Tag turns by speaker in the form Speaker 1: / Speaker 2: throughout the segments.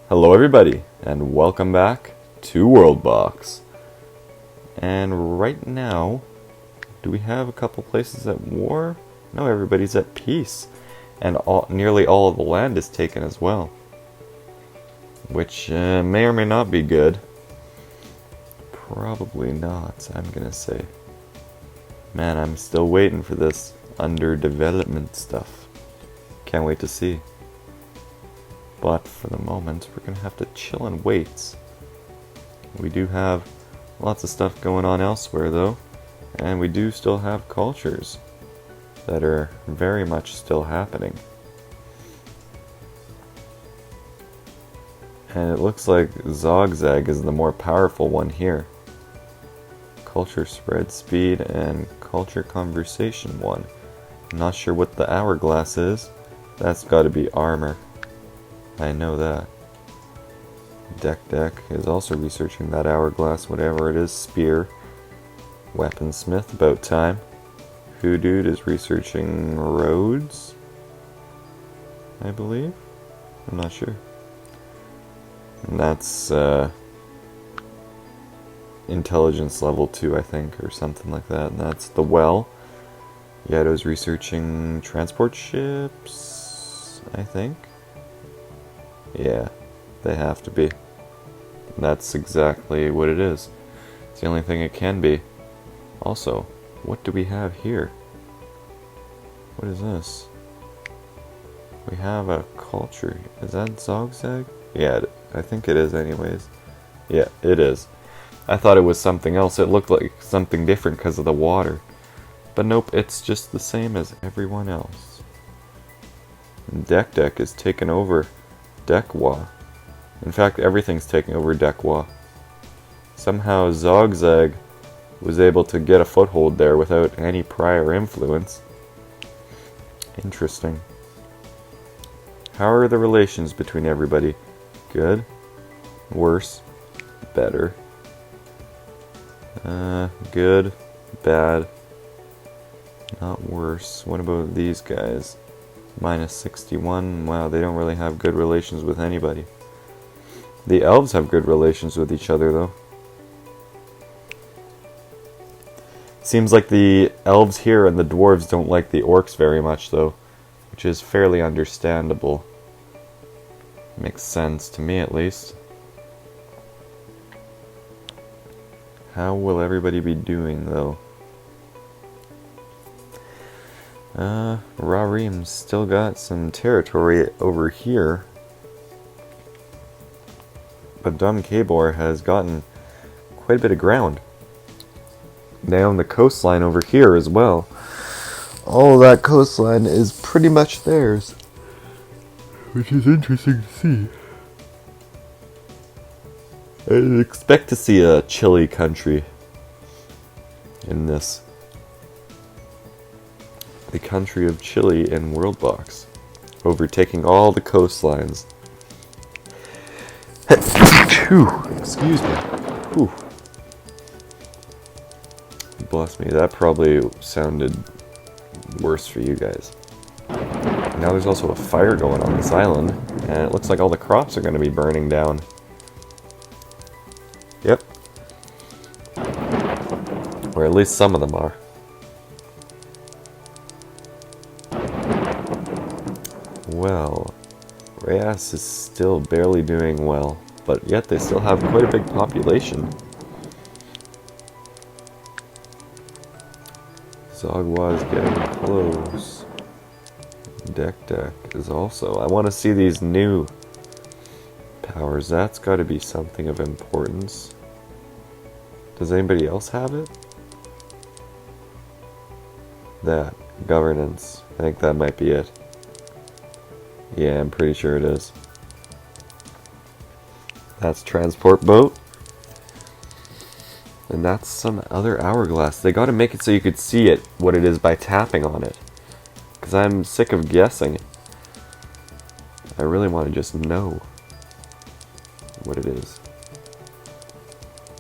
Speaker 1: Hello everybody, and welcome back to WorldBox. And right now, do we have a couple places at war? No, everybody's at peace. And nearly all of the land is taken as well. Which may or may not be good. Probably not, I'm gonna say. Man, I'm still waiting for this underdevelopment stuff. Can't wait to see. But for the moment, we're gonna have to chill and wait. We do have lots of stuff going on elsewhere though, and we do still have cultures that are very much still happening. And it looks like Zogzag is the more powerful one here. Culture spread speed and culture conversation one. I'm not sure what the hourglass is. That's gotta be armor. I know that. Deck is also researching that hourglass, whatever it is. Spear. Weaponsmith, about time. Hoodoo is researching roads, I believe. I'm not sure. And that's intelligence level 2, I think, or something like that. And that's the well. Yato's researching transport ships, I think. Yeah, they have to be. And that's exactly what it is. It's the only thing it can be. Also, what do we have here? What is this? We have a culture. Is that Zogzag? Yeah, I think it is anyways. Yeah, it is. I thought it was something else. It looked like something different because of the water. But nope, it's just the same as everyone else. And Deck is taken over Dekwa. In fact, everything's taking over Dekwa. Somehow Zogzag was able to get a foothold there without any prior influence. Interesting. How are the relations between everybody? Good? Worse? Better? Good? Bad? Not worse. What about these guys? Minus 61. Wow, they don't really have good relations with anybody. The elves have good relations with each other, though. Seems like the elves here and the dwarves don't like the orcs very much, though, which is fairly understandable. Makes sense to me, at least. How will everybody be doing, though? Rarim's still got some territory over here. But Dum Kabor has gotten quite a bit of ground. They own the coastline over here as well. All of that coastline is pretty much theirs. Which is interesting to see. I expect to see a chilly country in this. The country of Chile in WorldBox, overtaking all the coastlines. Excuse me. Whew. Bless me, that probably sounded worse for you guys. Now there's also a fire going on this island, and it looks like all the crops are going to be burning down. Yep. Or at least some of them are. Well, Reyes is still barely doing well, but yet they still have quite a big population. Zogwa is getting close. Deck is also. I want to see these new powers. That's got to be something of importance. Does anybody else have it? That. Governance. I think that might be it. Yeah, I'm pretty sure it is. That's transport boat. And that's some other hourglass. They gotta make it so you could see it, what it is, by tapping on it. Because I'm sick of guessing. I really want to just know what it is.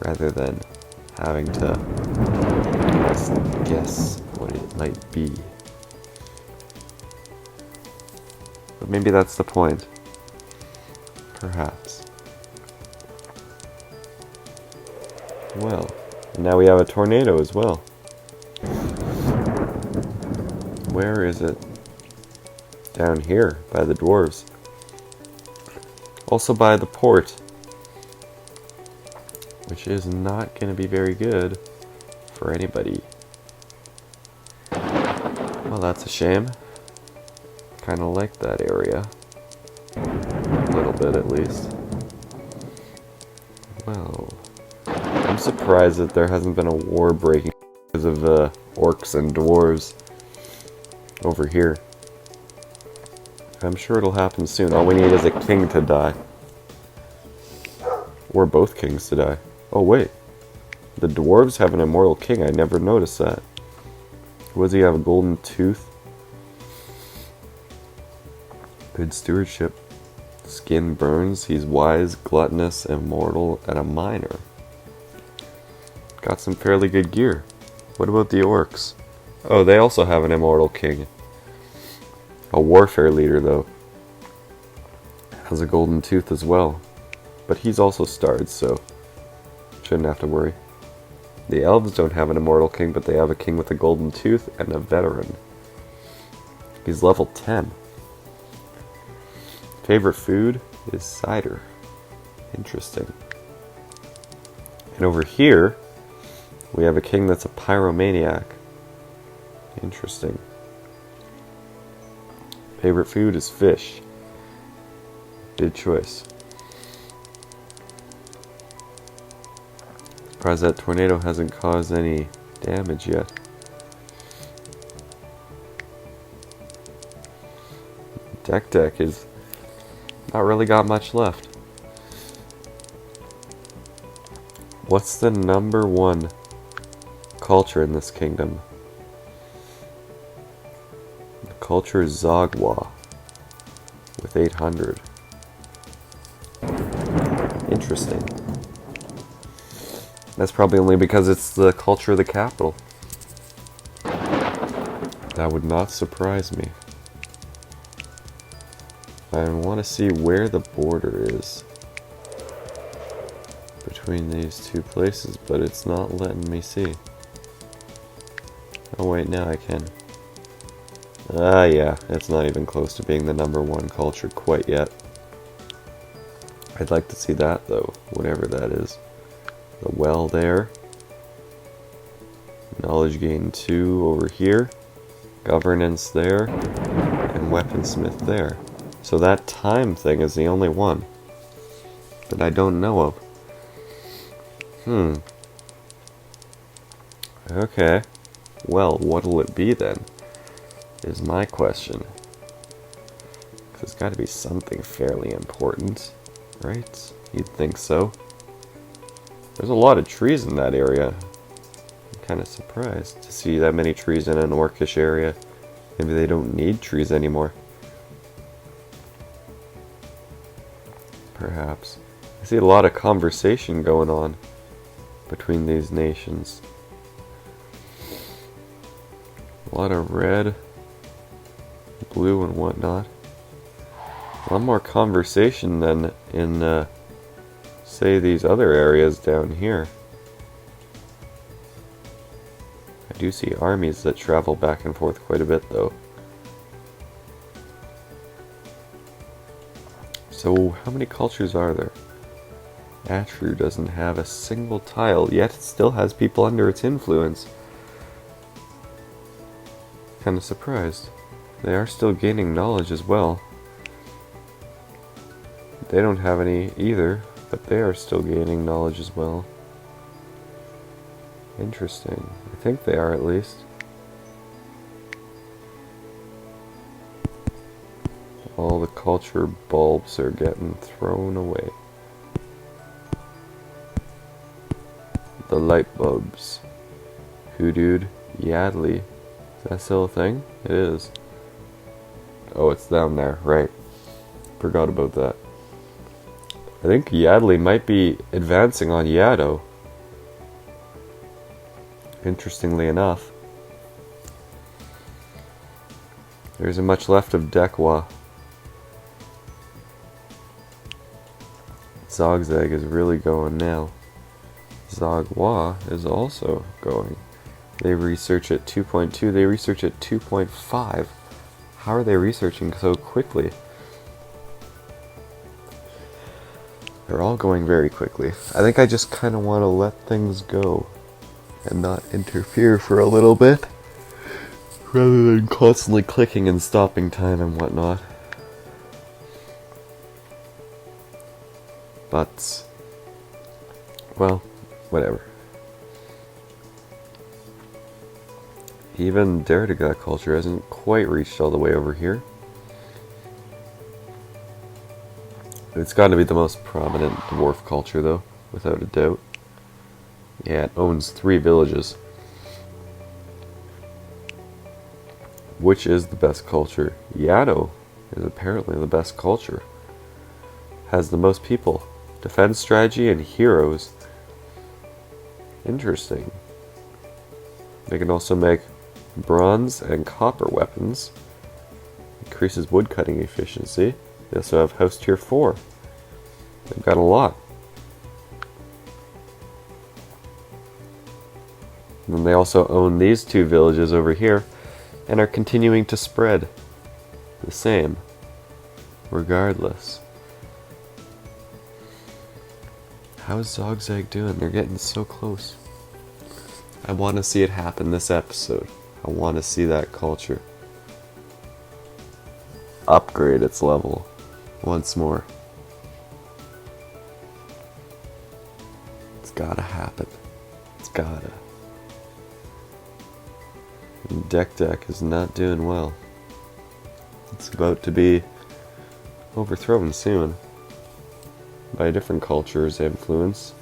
Speaker 1: Rather than having to guess what it might be. But maybe that's the point. Perhaps. Well, now we have a tornado as well. Where is it? Down here, by the dwarves. Also by the port. Which is not going to be very good for anybody. Well, that's a shame. Kind of like that area. A little bit, at least. Well, I'm surprised that there hasn't been a war breaking because of orcs and dwarves over here. I'm sure it'll happen soon. All we need is a king to die. Or both kings to die. Oh, wait. The dwarves have an immortal king. I never noticed that. Does he have a golden tooth? Good stewardship. Skin burns. He's wise, gluttonous, immortal, and a miner. Got some fairly good gear. What about the orcs? Oh, they also have an immortal king. A warfare leader, though. Has a golden tooth as well. But he's also starred, so shouldn't have to worry. The elves don't have an immortal king, but they have a king with a golden tooth and a veteran. He's level 10. Favorite food is cider. Interesting. And over here, we have a king that's a pyromaniac. Interesting. Favorite food is fish. Good choice. Surprised that tornado hasn't caused any damage yet. Deck is not really got much left. What's the number one culture in this kingdom? The culture is Zagwa with 800. Interesting. That's probably only because it's the culture of the capital. That would not surprise me. I want to see where the border is between these two places, but it's not letting me see. Oh wait, now I can. Ah yeah, it's not even close to being the number one culture quite yet. I'd like to see that though, whatever that is. The well there. Knowledge gain 2 over here. Governance there. And weaponsmith there. So that time thing is the only one that I don't know of. Okay. Well, what'll it be then? Is my question. 'Cause it's gotta be something fairly important, right? You'd think so. There's a lot of trees in that area. I'm kind of surprised to see that many trees in an orcish area. Maybe they don't need trees anymore. Perhaps. I see a lot of conversation going on between these nations. A lot of red, blue, and whatnot. A lot more conversation than in say these other areas down here. I do see armies that travel back and forth quite a bit though. So how many cultures are there? Atru doesn't have a single tile, yet it still has people under its influence. Kind of surprised. They are still gaining knowledge as well. They don't have any either, but they are still gaining knowledge as well. Interesting. I think they are at least. All the culture bulbs are getting thrown away. The light bulbs. Hoodooed, Yadley. Is that still a thing? It is. Oh, it's down there, right. Forgot about that. I think Yadley might be advancing on Yaddo. Interestingly enough. There isn't much left of Dekwa. Zogzag is really going now. Zagwa is also going. They research at 2.2, they research at 2.5. How are they researching so quickly? They're all going very quickly. I think I just kind of want to let things go and not interfere for a little bit, rather than constantly clicking and stopping time and whatnot. But, well, whatever. Even Derridaga culture hasn't quite reached all the way over here. It's got to be the most prominent dwarf culture, though, without a doubt. Yeah, it owns 3 villages. Which is the best culture? Yado is apparently the best culture. Has the most people. Defense strategy and heroes. Interesting. They can also make bronze and copper weapons. Increases woodcutting efficiency. They also have house tier 4. They've got a lot. And then they also own these 2 villages over here and are continuing to spread the same regardless. How's Zogzag doing? They're getting so close. I want to see it happen this episode. I want to see that culture upgrade its level once more. It's gotta happen. It's gotta. And Deck is not doing well. It's about to be overthrown soon by a different culture's influence.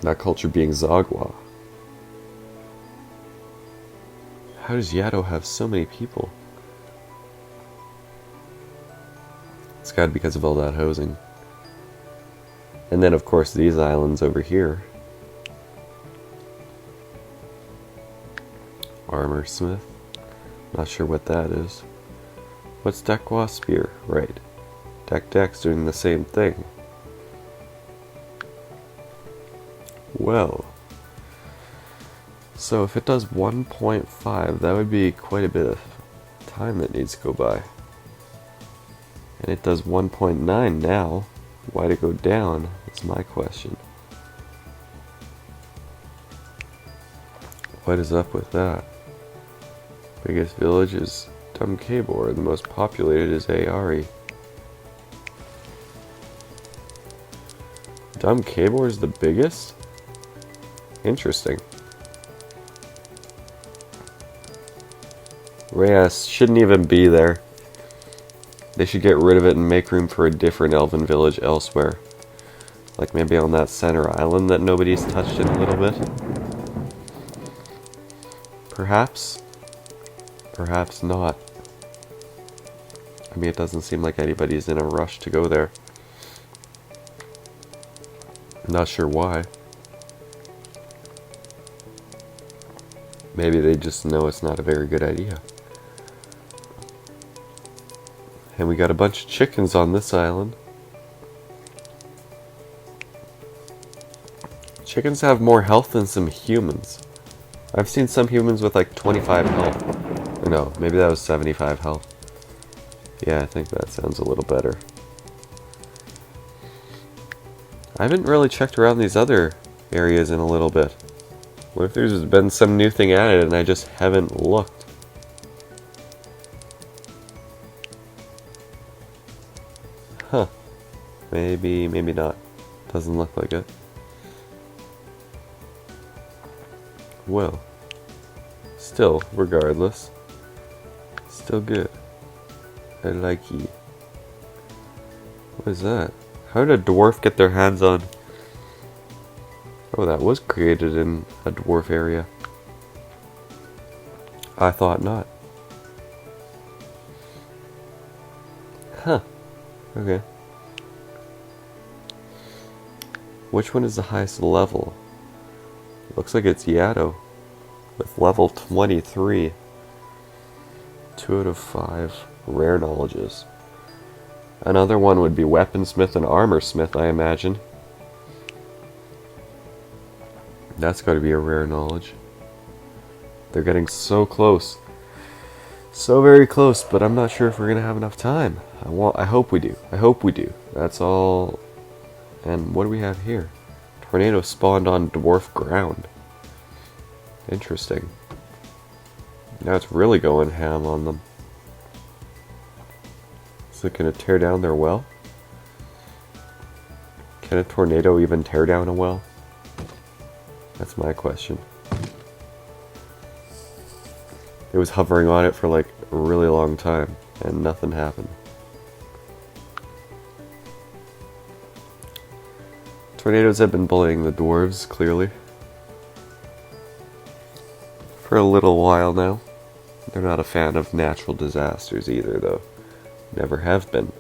Speaker 1: That culture being Zagwa. How does Yado have so many people? It's gotta be because of all that housing. And then of course these islands over here. Armor smith. Not sure what that is. What's Dekwa spear? Right. Deck's doing the same thing. Well. So if it does 1.5, that would be quite a bit of time that needs to go by. And it does 1.9 now. Why'd it go down? That's my question. What is up with that? Biggest village is Dumkabor. The most populated is Aari. Dumkabor is the biggest? Interesting. Reyes shouldn't even be there. They should get rid of it and make room for a different elven village elsewhere. Like maybe on that center island that nobody's touched in a little bit. Perhaps. Perhaps not. I mean, it doesn't seem like anybody's in a rush to go there. Not sure why. Maybe they just know it's not a very good idea. And we got a bunch of chickens on this island. Chickens have more health than some humans. I've seen some humans with like 25 health. Or no, maybe that was 75 health. Yeah, I think that sounds a little better. I haven't really checked around these other areas in a little bit. What if there's been some new thing added and I just haven't looked? Huh. Maybe not. Doesn't look like it. Well. Still, regardless. Still good. I like ye. What is that? How did a dwarf get their hands on... Oh, that was created in a dwarf area. I thought not. Huh. Okay. Which one is the highest level? Looks like it's Yado. With level 23. 2 out of 5 rare knowledges. Another one would be weaponsmith and armorsmith, I imagine. That's got to be a rare knowledge. They're getting so close. So very close, but I'm not sure if we're going to have enough time. I hope we do. I hope we do. That's all. And what do we have here? Tornado spawned on dwarf ground. Interesting. Now it's really going ham on them. Is it going to tear down their well? Can a tornado even tear down a well? That's my question. It was hovering on it for like a really long time, and nothing happened. Tornadoes have been bullying the dwarves, clearly. For a little while now. They're not a fan of natural disasters either, though. Never have been.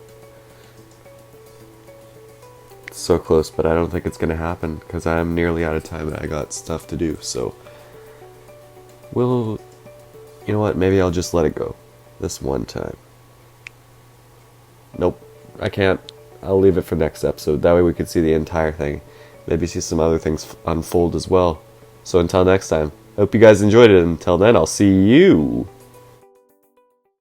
Speaker 1: It's so close, but I don't think it's gonna happen, because I'm nearly out of time and I got stuff to do, so... You know what, maybe I'll just let it go. This one time. Nope, I can't. I'll leave it for next episode. That way we can see the entire thing. Maybe see some other things unfold as well. So until next time, hope you guys enjoyed it. Until then, I'll see you